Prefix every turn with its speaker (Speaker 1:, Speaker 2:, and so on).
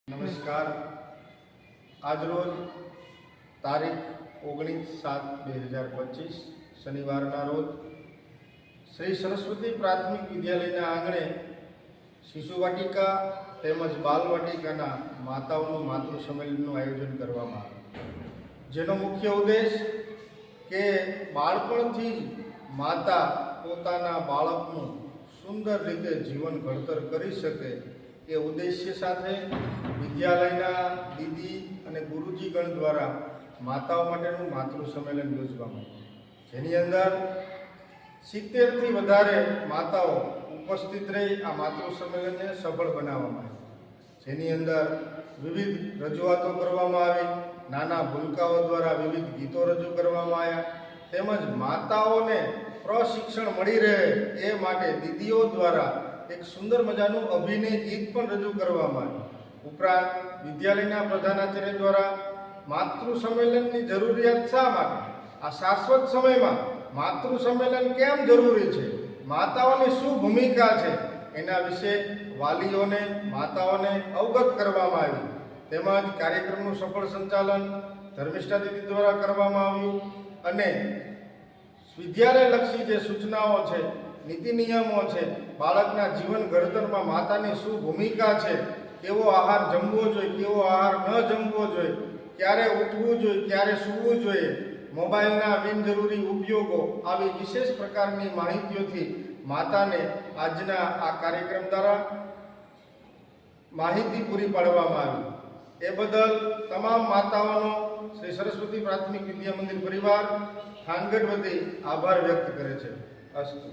Speaker 1: નમસ્કાર. આજરોજ તારીખ 19/7/2025 શનિવારના રોજ શ્રી સરસ્વતી પ્રાથમિક વિદ્યાલયના આંગણે શિશુ વાટિકા તેમજ બાલ વાટિકાના માતાઓનું માતૃ સંમેલનનું આયોજન કરવામાં આવ્યું, જેનો મુખ્ય ઉદ્દેશ કે બાળપણથી જ માતા પોતાના બાળકનું સુંદર રીતે જીવન ઘડતર કરી શકે એ ઉદ્દેશ્ય સાથે વિદ્યાલયના દીદી અને ગુરુજીગણ દ્વારા માતાઓ માટેનું માતૃ સંમેલન યોજવામાં આવ્યું, જેની અંદર 70થી વધારે માતાઓ ઉપસ્થિત રહી આ માતૃ સંમેલનને સફળ બનાવવામાં આવ્યું, જેની અંદર વિવિધ રજૂઆતો કરવામાં આવી, નાના ભૂલકાઓ દ્વારા વિવિધ ગીતો રજૂ કરવામાં આવ્યા, તેમજ માતાઓને પ્રશિક્ષણ મળી રહે એ માટે દીદીઓ દ્વારા એક સુંદર મજાનું અભિનય ગીત પણ રજૂ કરવામાં આવ્યું. ઉપરાંત વિદ્યાલયના પ્રધાનાચાર્ય દ્વારા માતૃ સંમેલનની જરૂરિયાત શા માટે, આ શાશ્વત સમયમાં માતૃ સંમેલન કેમ જરૂરી છે, માતાઓની શું ભૂમિકા છે, એના વિશે વાલીઓને માતાઓને અવગત કરવામાં આવી. તેમજ કાર્યક્રમનું સફળ સંચાલન ધર્મિષ્ઠા દીદી દ્વારા કરવામાં આવ્યું અને વિદ્યાલયલક્ષી જે સૂચનાઓ છે, નીતિ નિયમો છે, બાળકના જીવન ઘડતરમાં માતાની શું ભૂમિકા છે, કેવો આહાર જમવો જોઈએ, કેવો આહાર ન જમવો જોઈએ, ક્યારે ઉઠવું જોઈએ, ક્યારે સૂવું જોઈએ, મોબાઈલના બિનજરૂરી ઉપયોગો, આવી વિશેષ પ્રકારની માહિતીઓથી માતાને આજના આ કાર્યક્રમ દ્વારા માહિતી પૂરી પાડવામાં આવી. એ બદલ તમામ માતાઓનો શ્રી સરસ્વતી પ્રાથમિક વિદ્યા મંદિર પરિવાર થાનગઢ વતી આભાર વ્યક્ત કરે છે. અસ્તુ.